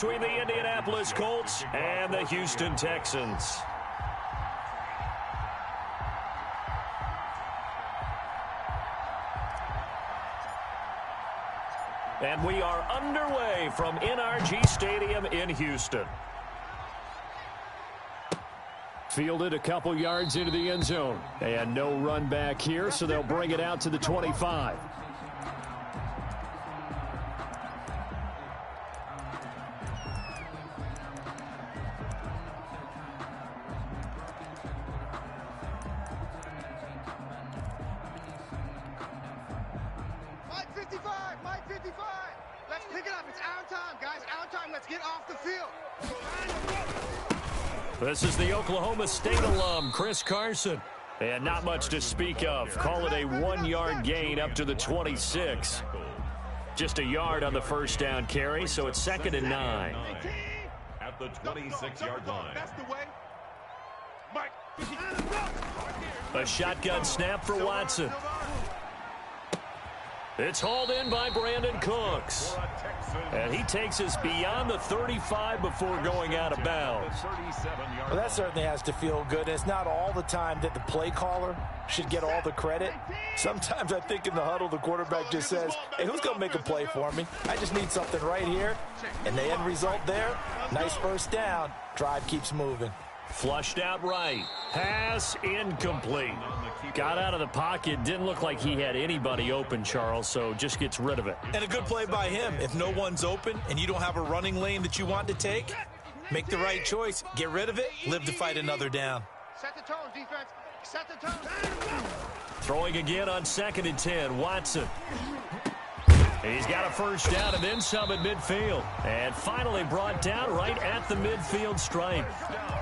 Between the Indianapolis Colts and the Houston Texans. And we are underway from NRG Stadium in Houston. Fielded a couple yards into the end zone. And no run back here, so they'll bring it out to the 25. This is the Oklahoma State alum, Chris Carson. And not much to speak of. Call it a 1-yard gain up to the 26. Just a yard on the first down carry, so it's 2nd and 9. At the 26-yard line. A shotgun snap for Watson. It's hauled in by Brandon Cooks. And he takes us beyond the 35 before going out of bounds. Well, that certainly has to feel good. It's not all the time that the play caller should get all the credit. Sometimes I think in the huddle, the quarterback just says, hey, who's going to make a play for me? I just need something right here. And the end result there, nice first down. Drive keeps moving. Flushed out right. Pass incomplete. Got out of the pocket. Didn't look like he had anybody open, Charles, so just gets rid of it. And a good play by him. If no one's open and you don't have a running lane that you want to take, make the right choice. Get rid of it. Live to fight another down. Set the tone, defense. Set the tone. Throwing again on 2nd and 10. Watson. He's got a first down and then some at midfield. And finally brought down right at the midfield stripe.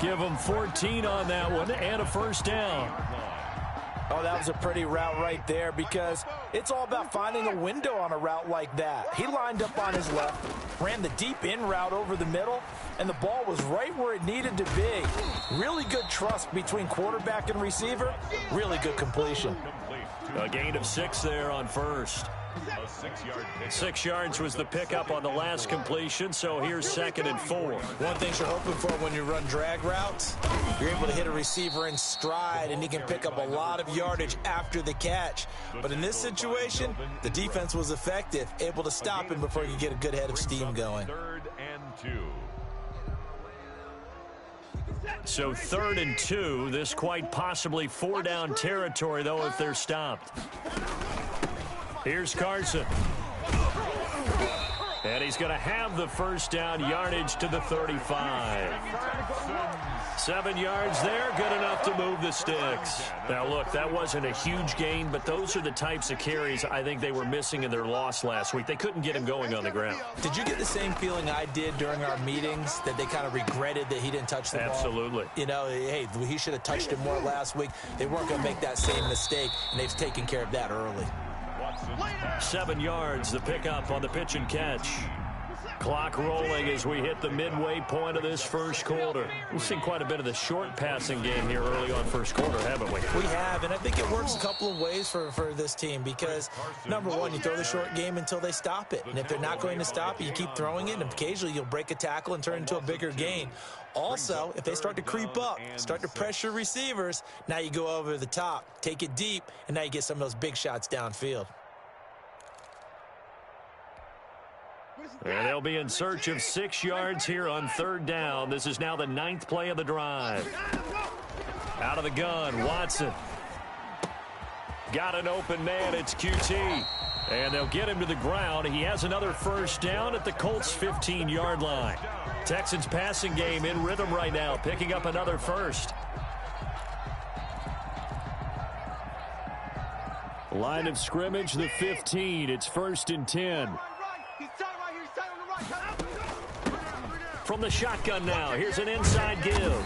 Give him 14 on that one and a first down. Oh, that was a pretty route right there because it's all about finding a window on a route like that. He lined up on his left, ran the deep in route over the middle, and the ball was right where it needed to be. Really good trust between quarterback and receiver. Really good completion. A gain of 6 there on first. 6 yards was the pickup on the last completion, so here's 2nd and 4. One thing you're hoping for when you run drag routes, you're able to hit a receiver in stride, and he can pick up a lot of yardage after the catch. But in this situation, the defense was effective, able to stop him before he could get a good head of steam going. 3rd and 2. So 3rd and 2, this quite possibly 4-down territory, though, if they're stopped. Here's Carson. And he's going to have the first down, yardage to the 35. 7 yards there, good enough to move the sticks. Now, look, that wasn't a huge gain, but those are the types of carries I think they were missing in their loss last week. They couldn't get him going on the ground. Did you get the same feeling I did during our meetings, that they kind of regretted that he didn't touch the ball? Absolutely. You know, hey, he should have touched it more last week. They weren't going to make that same mistake, and they've taken care of that early. 7 yards, the pickup on the pitch and catch. Clock rolling as we hit the midway point of this first quarter. We've seen quite a bit of the short passing game here early on first quarter, haven't we? We have, and I think it works a couple of ways for this team because, number one, you throw the short game until they stop it. And if they're not going to stop it, you keep throwing it, and occasionally you'll break a tackle and turn it into a bigger gain. Also, if they start to creep up, start to pressure receivers, now you go over the top, take it deep, and now you get some of those big shots downfield. And they'll be in search of 6 yards here on 3rd down. This is now the 9th play of the drive. Out of the gun, Watson. Got an open man, it's QT. And they'll get him to the ground. He has another first down at the Colts' 15-yard line. Texans passing game in rhythm right now, picking up another first. Line of scrimmage, the 15. It's 1st and 10. From the shotgun now, here's an inside give.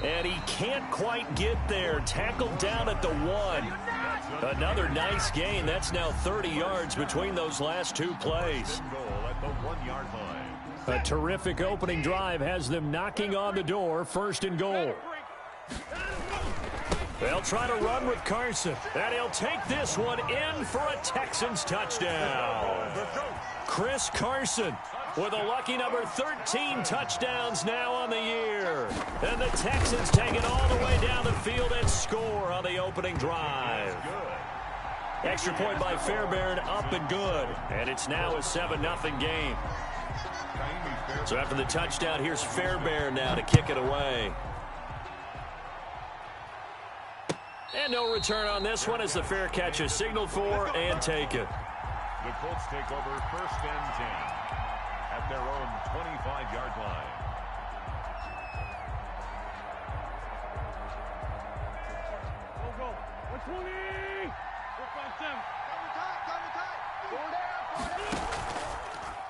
And he can't quite get there. Tackled down at the 1. Another nice gain. That's now 30 yards between those last 2 plays. A terrific opening drive has them knocking on the door. 1st and goal. They'll try to run with Carson. And he'll take this one in for a Texans touchdown. Chris Carson with a lucky number 13 touchdowns now on the year. And the Texans take it all the way down the field and score on the opening drive. Extra point by Fairbairn, up and good. And it's now a 7-0 game. So after the touchdown, here's Fairbairn now to kick it away. And no return on this one as the fair catch is signaled for and taken. The Colts take over 1st and 10 at their own 25-yard line. Go. 120.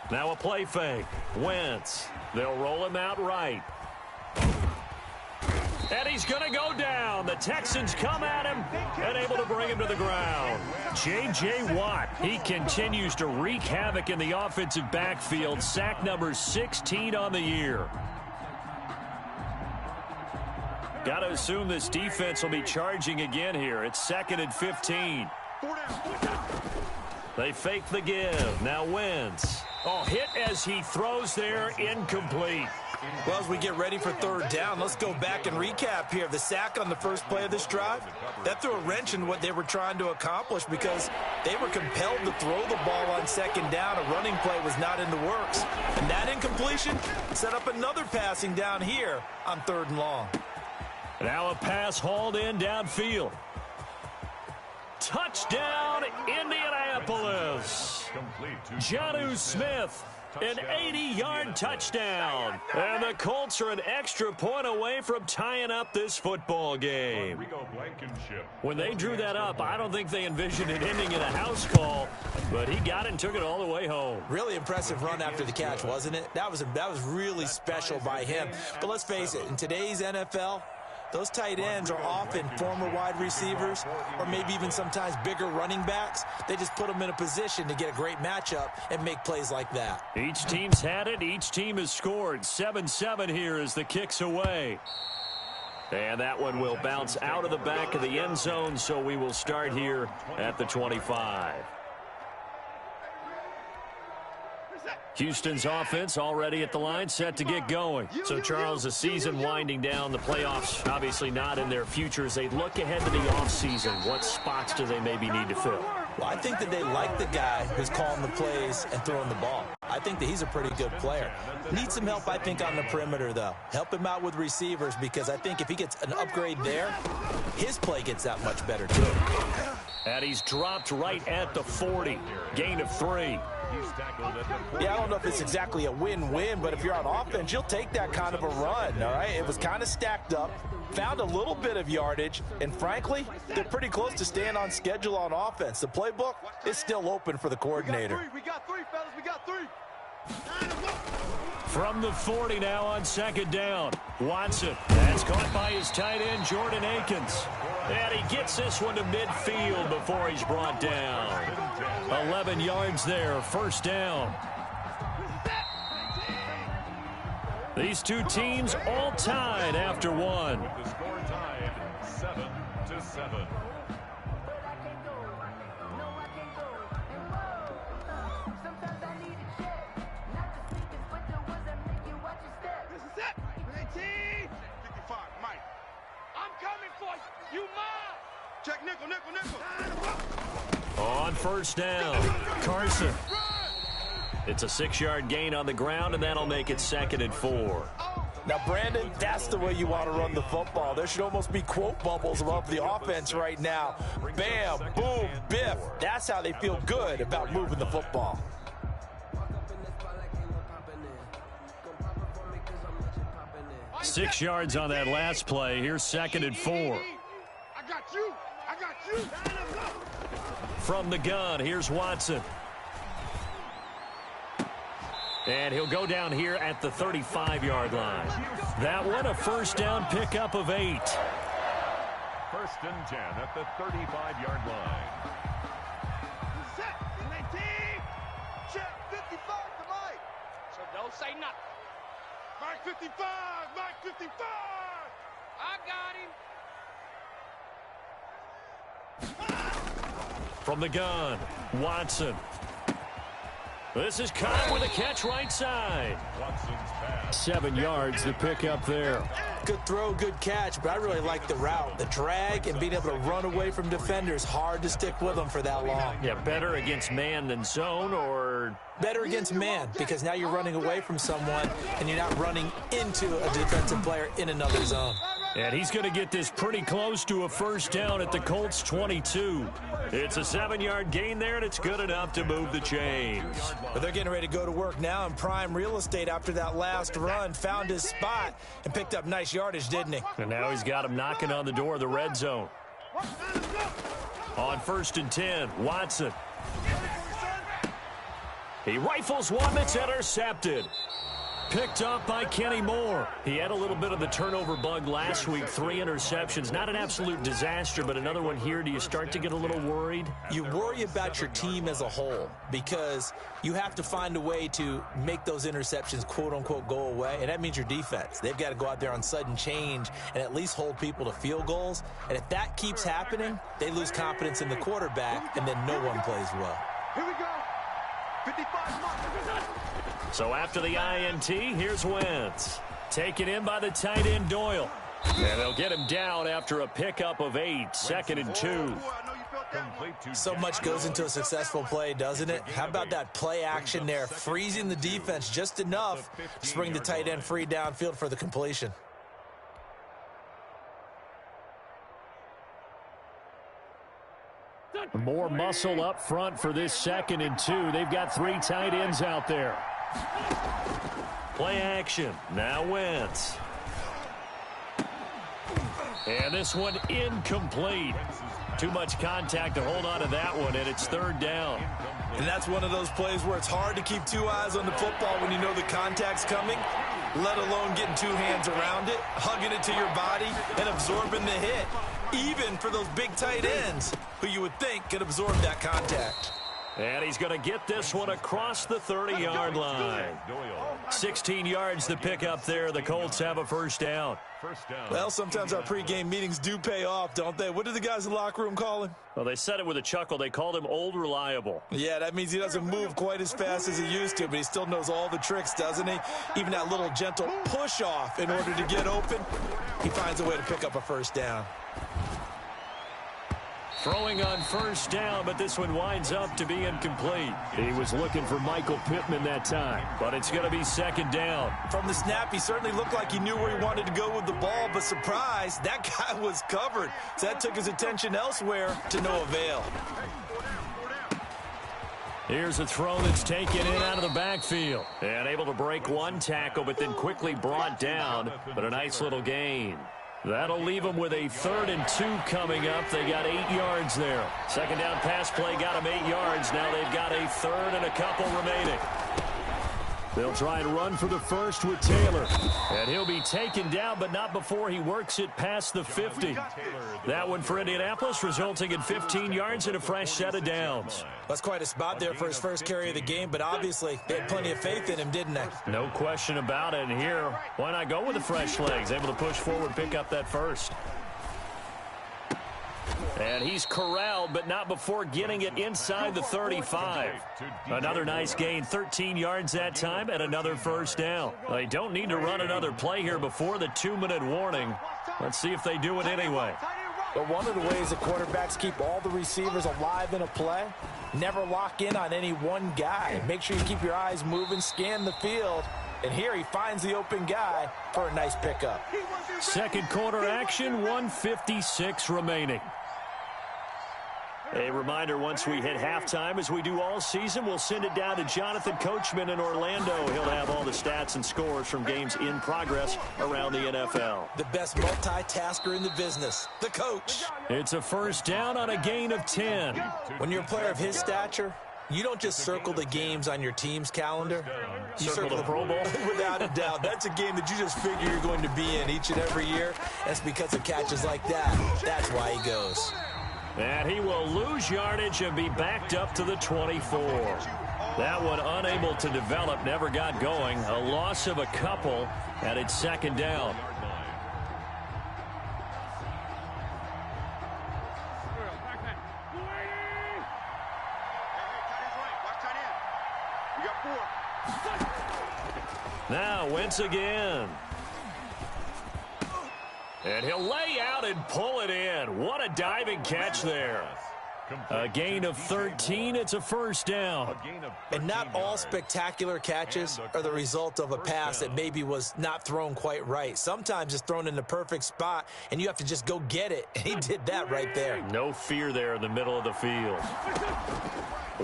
4-5-7. Now a play fake. Wentz. They'll roll him out right. And he's going to go down. The Texans come at him and able to bring him to the ground. J.J. Watt, he continues to wreak havoc in the offensive backfield. Sack number 16 on the year. Got to assume this defense will be charging again here. It's 2nd and 15. They fake the give. Now Wentz. Oh, hit as he throws there, incomplete. Well, as we get ready for 3rd down, let's go back and recap here. The sack on the first play of this drive, that threw a wrench in what they were trying to accomplish because they were compelled to throw the ball on 2nd down. A running play was not in the works. And that incompletion set up another passing down here on 3rd and long. Now a pass hauled in downfield. Touchdown, Indianapolis. Jonnu Smith, an 80-yard touchdown. And the Colts are an extra point away from tying up this football game. When they drew that up, I don't think they envisioned it ending in a house call, but he got it and took it all the way home. Really impressive run after the catch, wasn't it? That was really special by him. But let's face it, in today's NFL, those tight ends are often former wide receivers or maybe even sometimes bigger running backs. They just put them in a position to get a great matchup and make plays like that. Each team's had it. Each team has scored. 7-7 here as the kick's away. And that one will bounce out of the back of the end zone, so we will start here at the 25. Houston's offense already at the line, set to get going. So, Charles, the season winding down, the playoffs obviously not in their future. As they look ahead to the offseason, what spots do they maybe need to fill? Well, I think that they like the guy who's calling the plays and throwing the ball. I think that he's a pretty good player. Needs some help, I think, on the perimeter, though. Help him out with receivers because I think if he gets an upgrade there, his play gets that much better, too. And he's dropped right at the 40. Gain of 3. Yeah, I don't know if it's exactly a win-win, but if you're on offense, you'll take that kind of a run, all right? It was kind of stacked up, found a little bit of yardage, and frankly, they're pretty close to staying on schedule on offense. The playbook is still open for the coordinator. We got three, fellas. We got 3. From the 40 now on 2nd down. Watson. That's caught by his tight end, Jordan Akins. And he gets this one to midfield before he's brought down. 11 yards there, 1st down. These two teams all tied after one. The score tied 7-7. Check nickel. On 1st down, Carson. It's a 6-yard gain on the ground, and that'll make it 2nd and 4. Now, Brandon, that's the way you want to run the football. There should almost be quote bubbles above the offense right now. Bam, boom, biff. That's how they feel good about moving the football. Six yards on that last play. Here's 2nd and 4. I got you. From the gun, here's Watson. And he'll go down here at the 35-yard line. That one, a 1st down pickup of 8. 1st and 10 at the 35-yard line. Set. 19. Check 55 to Mike. So don't say nothing. Mike 55. Mike 55. I got him. From the gun, Watson. This is caught with a catch right side. 7 yards the pick up there. Good throw, good catch, but I really like the route. The drag and being able to run away from defenders, hard to stick with them for that long. Yeah, better against man than zone, or? Better against man, because now you're running away from someone and you're not running into a defensive player in another zone. And he's going to get this pretty close to a first down at the Colts 22. It's a 7-yard gain there, and it's good enough to move the chains. But they're getting ready to go to work now in prime real estate after that last run. Found his spot and picked up nice yardage, didn't he? And now he's got him knocking on the door of the red zone. On 1st and 10, Watson. He rifles one that's intercepted. Picked up by Kenny Moore. He had a little bit of the turnover bug last week. 3 interceptions. Not an absolute disaster, but another one here. Do you start to get a little worried? You worry about your team as a whole because you have to find a way to make those interceptions, quote-unquote, go away, and that means your defense. They've got to go out there on sudden change and at least hold people to field goals, and if that keeps happening, they lose confidence in the quarterback, and then no one plays well. Here we go. 55 mark. So after the INT, here's Wentz. Taken in by the tight end Doyle. And they'll get him down after a pickup of 8, 2nd and 2. So much goes into a successful play, doesn't it? How about that play action there, freezing the defense just enough to bring the tight end free downfield for the completion. More muscle up front for this 2nd and 2. They've got 3 tight ends out there. Play action. Now Wentz. And this one incomplete. Too much contact to hold on to that one, and it's 3rd down. And that's one of those plays where it's hard to keep 2 eyes on the football when you know the contact's coming, let alone getting 2 hands around it, hugging it to your body, and absorbing the hit. Even for those big tight ends who you would think could absorb that contact. And he's going to get this one across the 30-yard line. 16 yards to pick up there. The Colts have a first down. Well, sometimes our pregame meetings do pay off, don't they? What did the guys in the locker room call him? Well, they said it with a chuckle. They called him Old Reliable. Yeah, that means he doesn't move quite as fast as he used to, but he still knows all the tricks, doesn't he? Even that little gentle push-off in order to get open, he finds a way to pick up a first down. Throwing on first down, but this one winds up to be incomplete. He was looking for Michael Pittman that time, but it's going to be 2nd down. From the snap, he certainly looked like he knew where he wanted to go with the ball, but surprise, that guy was covered. So that took his attention elsewhere to no avail. Here's a throw that's taken in out of the backfield. And able to break one tackle, but then quickly brought down, but a nice little gain. That'll leave them with a 3rd and 2 coming up. They got 8 yards there. 2nd down pass play got them 8 yards. Now they've got a 3rd and a couple remaining. They'll try and run for the first with Taylor. And he'll be taken down, but not before he works it past the 50. That one for Indianapolis, resulting in 15 yards and a fresh set of downs. That's quite a spot there for his first carry of the game, but obviously they had plenty of faith in him, didn't they? No question about it. And here, why not go with the fresh legs? Able to push forward, pick up that first. And he's corralled, but not before getting it inside the 35. Another nice gain, 13 yards that time, and another first down. They don't need to run another play here before the 2-minute warning. Let's see if they do it anyway. But one of the ways that quarterbacks keep all the receivers alive in a play, never lock in on any one guy. Make sure you keep your eyes moving, scan the field. And here he finds the open guy for a nice pickup. 2nd quarter action, 1:56 remaining. A reminder, once we hit halftime, as we do all season, we'll send it down to Jonathan Coachman in Orlando. He'll have all the stats and scores from games in progress around the NFL. The best multitasker in the business, the coach. It's a first down on a gain of 10. When you're a player of his stature, you don't just circle the games on your team's calendar. You circle the Pro Bowl? Without a doubt. That's a game that you just figure you're going to be in each and every year. That's because of catches like that. That's why he goes. And he will lose yardage and be backed up to the 24. That one unable to develop, never got going. A loss of a couple, and it's 2nd down. We got Wentz again. And he'll lay out and pull it in. What a diving catch there. A gain of 13. It's a first down. And not all spectacular catches are the result of a pass that maybe was not thrown quite right. Sometimes it's thrown in the perfect spot, and you have to just go get it. And he did that right there. No fear there in the middle of the field.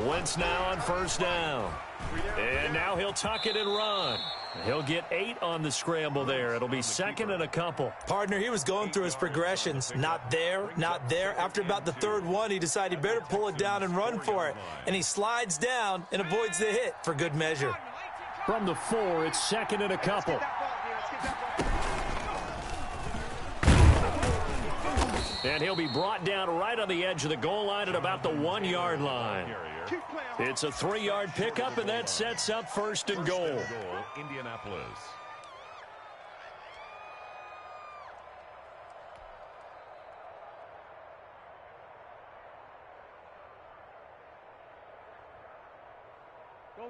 Wentz now on first down. And now he'll tuck it and run. He'll get 8 on the scramble there. It'll be second and a couple. Partner, he was going through his progressions. Not there, not there. After about the third one, he decided he better pull it down and run for it. And he slides down and avoids the hit for good measure. From the 4, it's second and a couple. And he'll be brought down right on the edge of the goal line at about the 1-yard line. It's a 3-yard pickup, and that sets up first and goal. Indianapolis.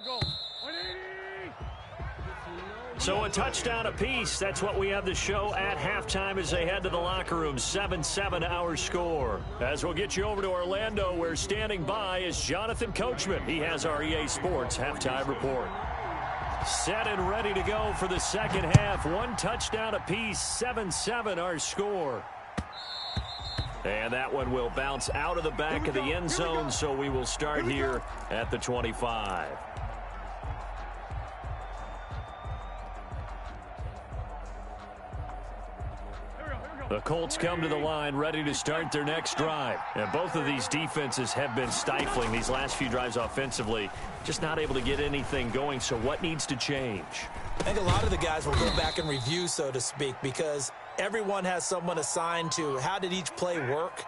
Go. 180. So a touchdown apiece. That's what we have the show at halftime as they head to the locker room. 7-7 our score. As we'll get you over to Orlando, where standing by is Jonathan Coachman. He has our EA Sports halftime report. Set and ready to go for the second half. 1 touchdown apiece. 7-7 our score. And that one will bounce out of the back of the end zone, so we will start here at the 25. The Colts come to the line ready to start their next drive. And both of these defenses have been stifling these last few drives offensively. Just not able to get anything going. So what needs to change? I think a lot of the guys will go back and review, so to speak, because everyone has someone assigned to how did each play work.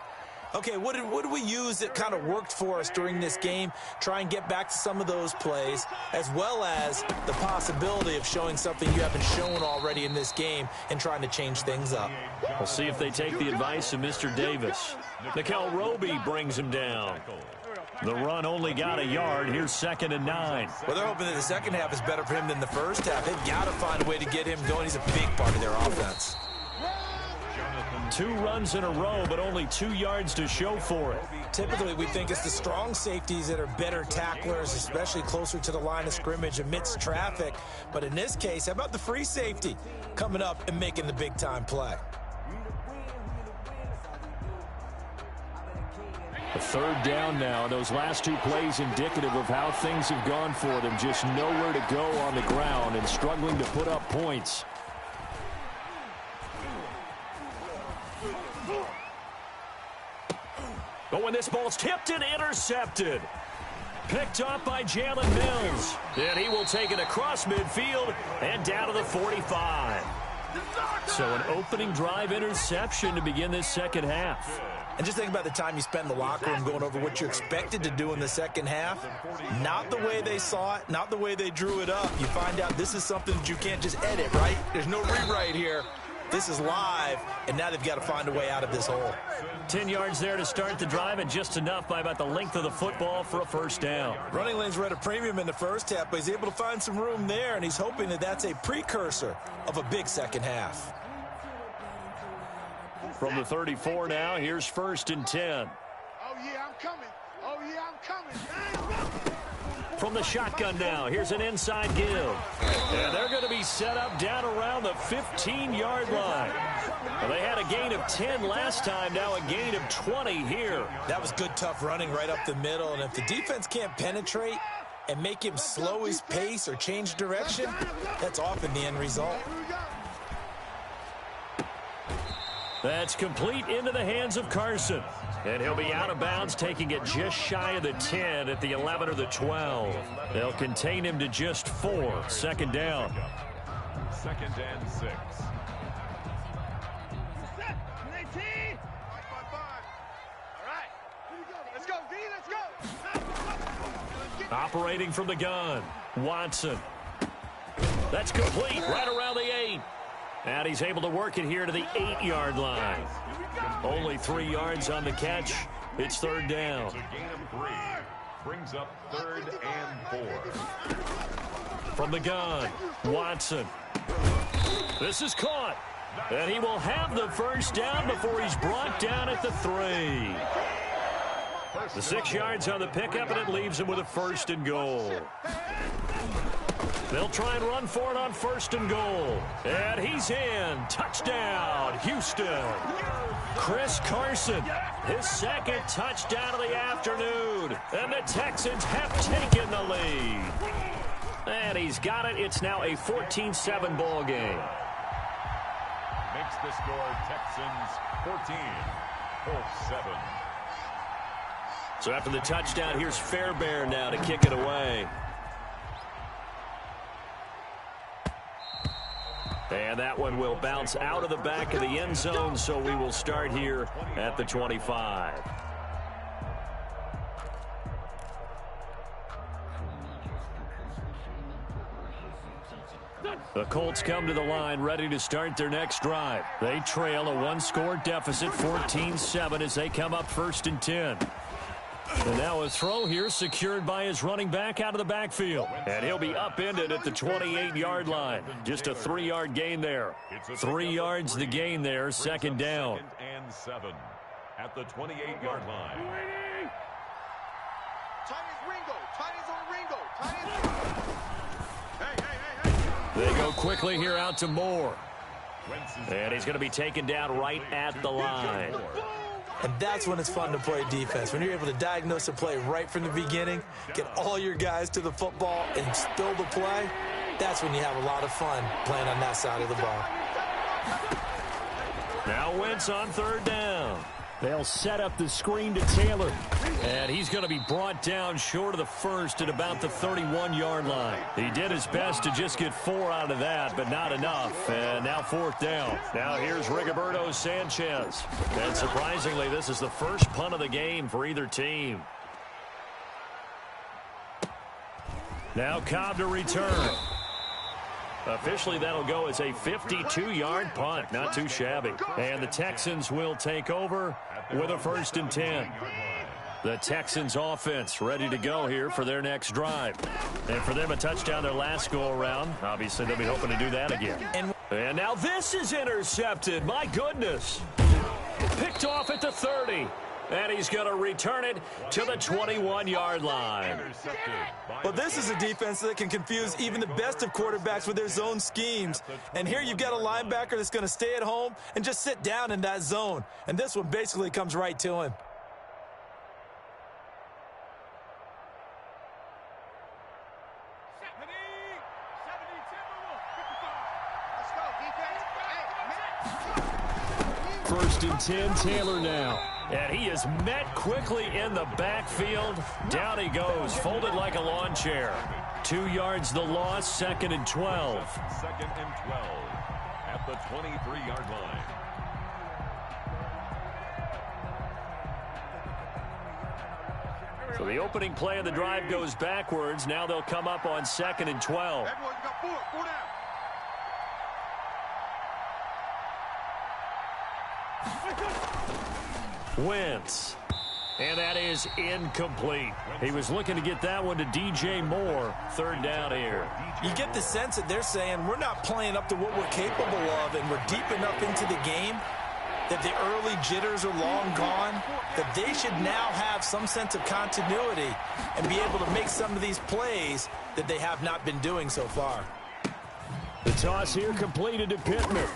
Okay, what did we use that kind of worked for us during this game? Try and get back to some of those plays, as well as the possibility of showing something you haven't shown already in this game and trying to change things up. We'll see if they take the advice of Mr. Davis. Nickel Roby brings him down. The run only got a yard. Here's second and 9. Well, they're hoping that the second half is better for him than the first half. They've got to find a way to get him going. He's a big part of their offense. 2 runs in a row, but only 2 yards to show for it. Typically, we think it's the strong safeties that are better tacklers, especially closer to the line of scrimmage amidst traffic. But in this case, how about the free safety coming up and making the big-time play? A third down now. Those last 2 plays indicative of how things have gone for them. Just nowhere to go on the ground and struggling to put up points. But when this ball's tipped and intercepted. Picked up by Jalen Mills. And he will take it across midfield and down to the 45. So an opening drive interception to begin this second half. And just think about the time you spend in the locker room going over what you expected to do in the second half. Not the way they saw it, not the way they drew it up. You find out this is something that you can't just edit, right? There's no rewrite here. This is live, and now they've got to find a way out of this hole. 10 yards there to start the drive, and just enough by about the length of the football for a first down. Running lanes were at a premium in the first half, but he's able to find some room there, and he's hoping that that's a precursor of a big second half. From the 34 now, here's first and 10. Oh, yeah, I'm coming. Oh, yeah, I'm coming. From the shotgun now, here's an inside give. And they're going to be set up down around the 15-yard line. Well, they had a gain of 10 last time, now a gain of 20 here. That was good, tough running right up the middle. And if the defense can't penetrate and make him slow his pace or change direction, that's often the end result. That's complete into the hands of Carson. And he'll be out of bounds, taking it just shy of the 10 at the 11 or the 12. They'll contain him to just 4. Second down. Second and 6. Let's go, D, let's go. Operating from the gun, Watson. That's complete right around the 8. And he's able to work it here to the 8-yard line. Only 3 yards on the catch. It's third down. It's a gain of 3. Brings up third and 4. From the gun, Watson. This is caught. And he will have the first down before he's brought down at the 3. The 6 yards on the pickup, and it leaves him with a 1st and goal. They'll try and run for it on 1st and goal. And he's in. Touchdown, Houston. Chris Carson, his 2nd touchdown of the afternoon. And the Texans have taken the lead. And he's got it. It's now a 14-7 ball game. Makes the score Texans 14, Colts 7. So after the touchdown, here's Fairbairn now to kick it away. And that one will bounce out of the back of the end zone, so we will start here at the 25. The Colts come to the line ready to start their next drive. They trail a 1-score deficit, 14-7, as they come up 1st and 10. And now a throw here secured by his running back out of the backfield. And he'll be upended at the 28-yard line. Just a 3-yard gain there. 3 yards the gain there, 2nd down. 2nd and 7 at the 28-yard line. Chinese Ringo. Chinese on Ringo. Chinese. They go quickly here out to Moore. And he's going to be taken down right at the line. And that's when it's fun to play defense. When you're able to diagnose a play right from the beginning, get all your guys to the football, and spill the play, that's when you have a lot of fun playing on that side of the ball. Now Wentz on 3rd down. They'll set up the screen to Taylor. And he's going to be brought down short of the 1st at about the 31-yard line. He did his best to just get 4 out of that, but not enough. And now 4th down. Now here's Rigoberto Sanchez. And surprisingly, this is the first punt of the game for either team. Now Cobb to return. Officially, that'll go as a 52-yard punt. Not too shabby. And the Texans will take over with a 1st and 10. The Texans offense ready to go here for their next drive. And for them, a touchdown their last go-around. Obviously, they'll be hoping to do that again. And now this is intercepted. My goodness. Picked off at the 30. And he's going to return it to the 21-yard line. Well, this is a defense that can confuse even the best of quarterbacks with their zone schemes. And here you've got a linebacker that's going to stay at home and just sit down in that zone. And this one basically comes right to him. First and 10, Taylor now. And he is met quickly in the backfield. Down he goes, folded like a lawn chair. 2 yards the loss, 2nd and 12. 2nd and 12 at the 23-yard line. So the opening play of the drive goes backwards. Now they'll come up on 2nd and 12. Edwards got 4 down. Wentz. And that is incomplete. He was looking to get that one to DJ Moore. 3rd down here. You get the sense that they're saying we're not playing up to what we're capable of, and we're deep enough into the game that the early jitters are long gone, that they should now have some sense of continuity and be able to make some of these plays that they have not been doing so far. The toss here completed to Pittman.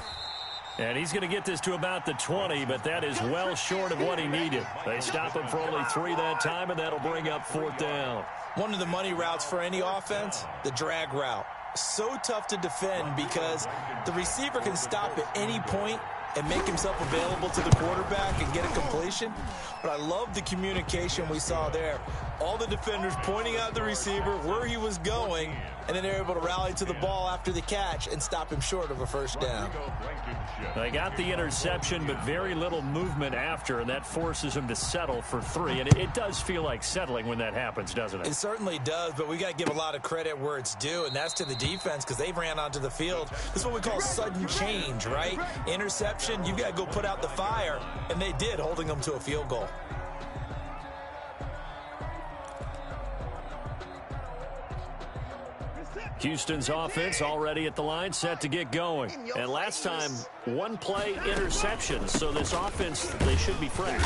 And he's going to get this to about the 20, but that is well short of what he needed. They stop him for only 3 that time, and that'll bring up 4th down. One of the money routes for any offense, the drag route. So tough to defend because the receiver can stop at any point and make himself available to the quarterback and get a completion. But I love the communication we saw there. All the defenders pointing out the receiver, where he was going, and then they're able to rally to the ball after the catch and stop him short of a 1st down. They got the interception, but very little movement after, and that forces him to settle for 3. And it does feel like settling when that happens, doesn't it? It certainly does, but we got to give a lot of credit where it's due, and that's to the defense because they ran onto the field. This is what we call sudden change, right? Interception, you got to go put out the fire, and they did, holding them to a field goal. Houston's offense already at the line, set to get going. And last time, one-play interception. So this offense, they should be fresh.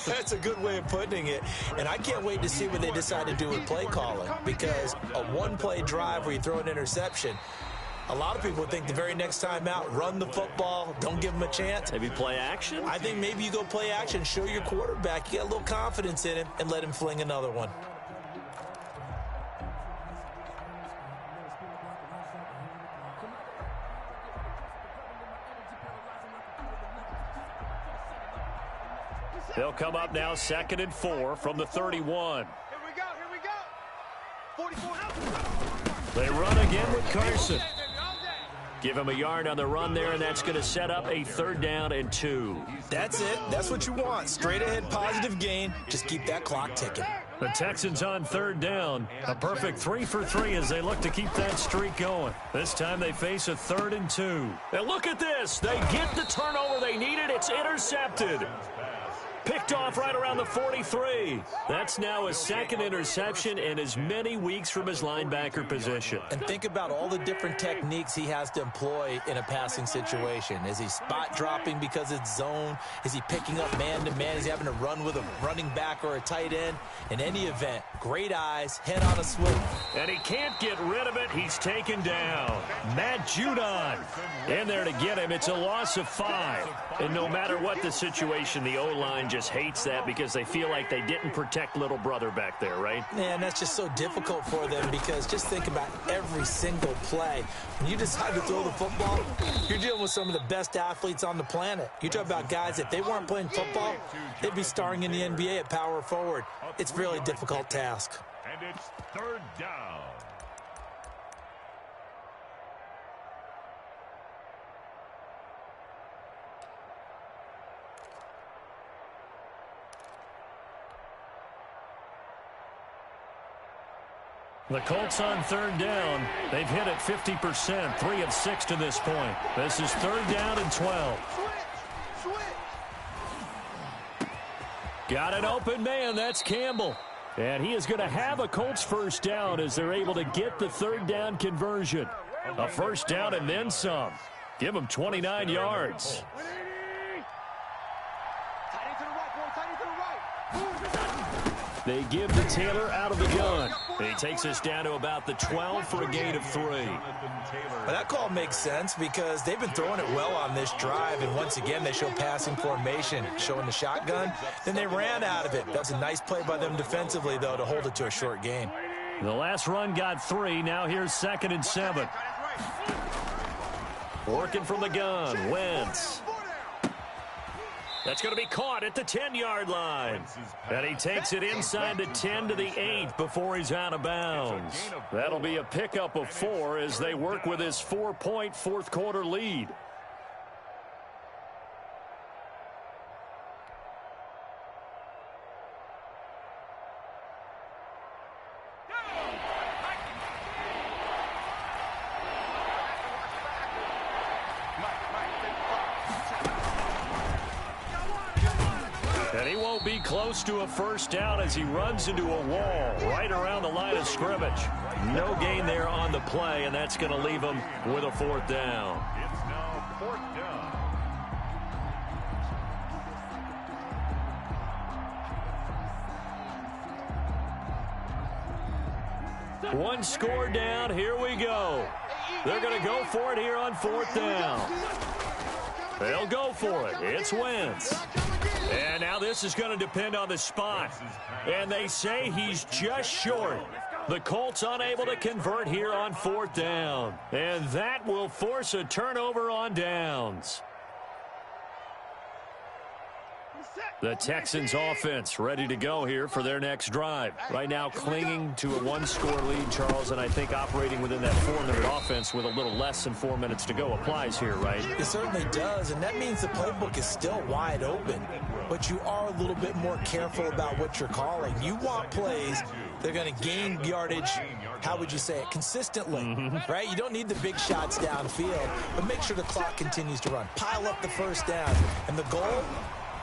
That's a good way of putting it. And I can't wait to see what they decide to do with play calling. Because a one-play drive where you throw an interception, a lot of people think the very next time out, run the football, don't give them a chance. Maybe play action? I think maybe you go play action, show your quarterback, you got a little confidence in him, and let him fling another one. They'll come up now 2nd and 4 from the 31. Here we go. 44. They run again with Carson. Give him a yard on the run there, and that's going to set up a 3rd down and 2. That's it. That's what you want. Straight ahead positive gain. Just keep that clock ticking. The Texans on 3rd down. A perfect 3 for 3 as they look to keep that streak going. This time they face a 3rd and 2. And look at this. They get the turnover they needed. It's intercepted. Picked off right around the 43. That's now his 2nd interception in as many weeks from his linebacker position. And think about all the different techniques he has to employ in a passing situation. Is he spot dropping because it's zone? Is he picking up man-to-man? Is he having to run with a running back or a tight end? In any event, great eyes, head on a swivel. And he can't get rid of it. He's taken down. Matt Judon in there to get him. It's a loss of 5. And no matter what the situation, the O-line just hates that because they feel like they didn't protect little brother back there, right? Man, that's just so difficult for them because just think about every single play. When you decide to throw the football, you're dealing with some of the best athletes on the planet. You talk about guys, if they weren't playing football, they'd be starring in the NBA at power forward. It's a really difficult task. And it's 3rd down. The Colts on 3rd down. They've hit it 50%, 3 of 6 to this point. This is 3rd down and 12. Got an open man. That's Campbell. And he is going to have a Colts 1st down as they're able to get the 3rd down conversion. A 1st down and then some. Give them 29 yards. They give to Taylor out of the gun. He takes us down to about the 12 for a gain of 3. Well, that call makes sense because they've been throwing it well on this drive, and once again they show passing formation, showing the shotgun. Then they ran out of it. That was a nice play by them defensively, though, to hold it to a short gain. The last run got 3. Now here's 2nd and 7. Working from the gun, Wentz. That's going to be caught at the 10-yard line. And he takes it inside the 10 to the 8 before he's out of bounds. That'll be a pickup of 4 as they work with his 4-point 4th quarter lead. And he won't be close to a 1st down as he runs into a wall right around the line of scrimmage. No gain there on the play, and that's going to leave him with a 4th down. It's now 4th down. One score down. Here we go. They're going to go for it here on 4th down. They'll go for it. It's Wentz. And now this is going to depend on the spot. And they say he's just short. The Colts unable to convert here on 4th down. And that will force a turnover on downs. The Texans offense ready to go here for their next drive. Right now clinging to a 1-score lead, Charles, and I think operating within that 4-minute offense with a little less than 4 minutes to go applies here, right? It certainly does, and that means the playbook is still wide open. But you are a little bit more careful about what you're calling. You want plays that are going to gain yardage, how would you say it, consistently, right? You don't need the big shots downfield, but make sure the clock continues to run. Pile up the 1st down, and the goal,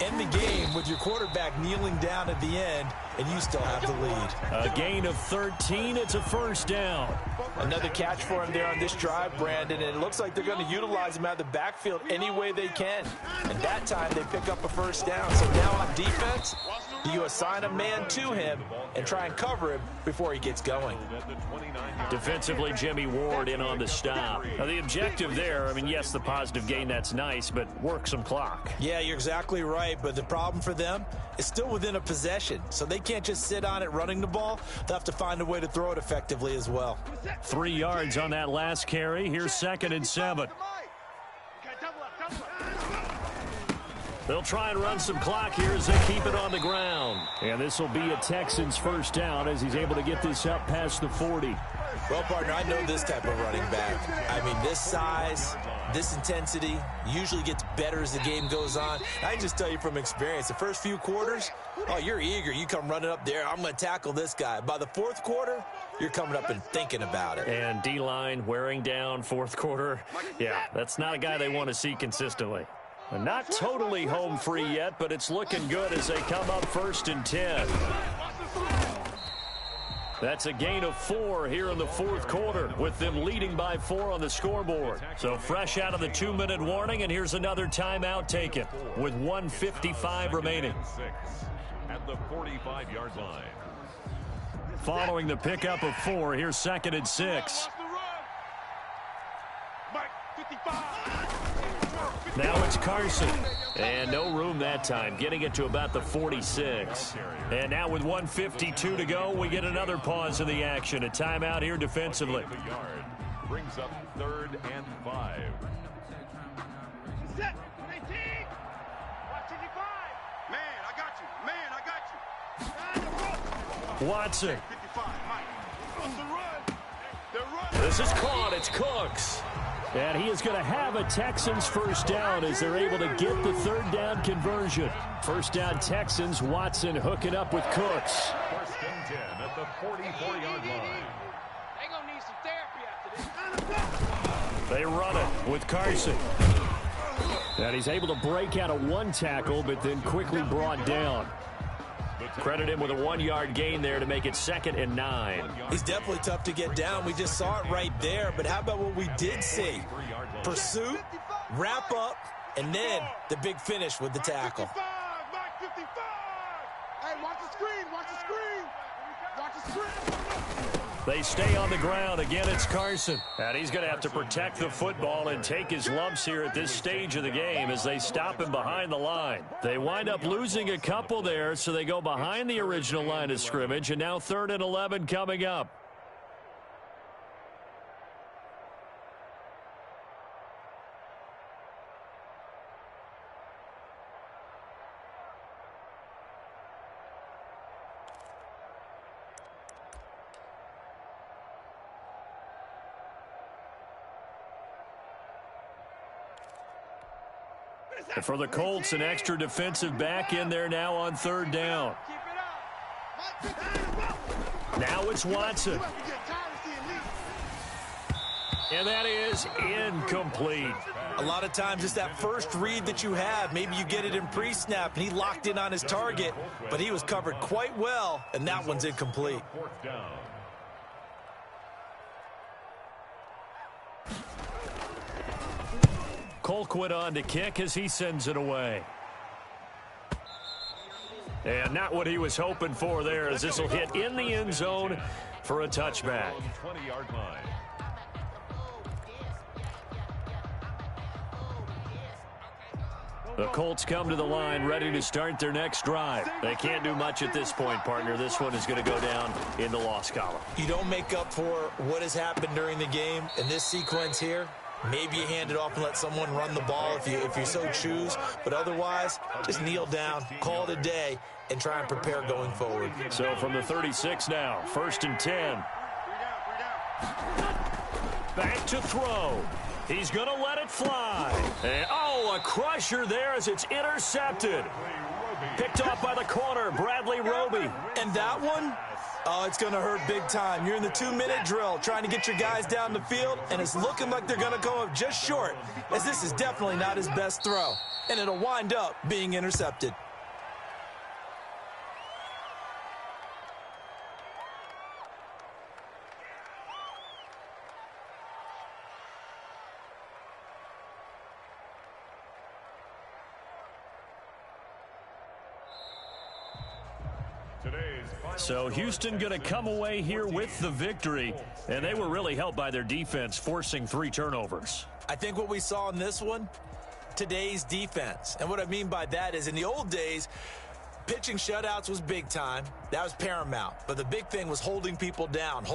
end the game with your quarterback kneeling down at the end and you still have the lead. A gain of 13. It's a first down. Another catch for him there on this drive, Brandon, and it looks like they're going to utilize him out of the backfield any way they can. And that time they pick up a first down. So now on defense, you assign a man to him and try and cover him before he gets going. Defensively, Jimmy Ward in on the stop. Now, the objective there, I mean, yes, the positive gain, that's nice, but work some clock. Yeah, you're exactly right, but the problem for them is still within a possession, so they can't just sit on it running the ball. They'll have to find a way to throw it effectively as well. 3 yards on that last carry. Here's 2nd and 7. They'll try and run some clock here as they keep it on the ground. And this will be a Texans first down as he's able to get this up past the 40. Well, partner, I know this type of running back. I mean, this size, this intensity usually gets better as the game goes on. I can just tell you from experience, the first few quarters, oh, you're eager. You come running up there, I'm going to tackle this guy. By the fourth quarter, you're coming up and thinking about it. And D-line wearing down fourth quarter. Yeah, that's not a guy they want to see consistently. Not totally home free yet, but it's looking good as they come up 1st and 10. That's a gain of 4 here in the fourth quarter, with them leading by 4 on the scoreboard. So fresh out of the 2-minute warning, and here's another timeout taken with 1:55 remaining. At the 45-yard line. Following the pickup of 4, here's 2nd and 6. Now it's Carson. And no room that time, getting it to about the 46. And now with 1:52 to go, we get another pause in the action. A timeout here defensively. Brings up 3rd and 5. Set. 19. Watch 55. Man, I got you. Man, I got you. Watson. 55. Mike. The run. They're running. This is caught. It's Cooks. And he is going to have a Texans first down as they're able to get the 3rd down conversion. First down Texans. Watson hooking up with Cooks. 1st and 10 at the 44-yard line. They're going to need some therapy after this. They run it with Carson. And he's able to break out of 1 tackle, but then quickly brought down. Credit him with a 1-yard gain there to make it 2nd and 9. He's definitely tough to get down. We just saw it right there. But how about what we did see? Pursuit, wrap up, and then the big finish with the tackle. Mike 55. Hey, watch the screen. Watch the screen. Watch the screen. They stay on the ground. Again, it's Carson. And he's going to have to protect the football and take his lumps here at this stage of the game as they stop him behind the line. They wind up losing a couple there, so they go behind the original line of scrimmage, and now 3rd and 11 coming up. And for the Colts, an extra defensive back in there now on 3rd down. Now it's Watson. And that is incomplete. A lot of times it's that first read that you have. Maybe you get it in pre-snap, and he locked in on his target, but he was covered quite well, and that one's incomplete. 4th down. Colquitt on to kick as he sends it away. And not what he was hoping for there, as this will hit in the end zone for a touchback. 20-yard line. The Colts come to the line ready to start their next drive. They can't do much at this point, partner. This one is going to go down in the loss column. You don't make up for what has happened during the game in this sequence here. Maybe you hand it off and let someone run the ball if you so choose. But otherwise, just kneel down, call it a day, and try and prepare going forward. So from the 36 now, 1st and 10. Back to throw. He's going to let it fly. And, oh, a crusher there as it's intercepted. Picked off by the corner, Bradley Roby. And that one? Oh, it's going to hurt big time. You're in the 2-minute drill trying to get your guys down the field, and it's looking like they're going to come up just short, as this is definitely not his best throw. And it'll wind up being intercepted. So Houston going to come away here with the victory, and they were really helped by their defense forcing 3 turnovers. I think what we saw in this one, today's defense. And what I mean by that is in the old days, pitching shutouts was big time. That was paramount. But the big thing was holding people down,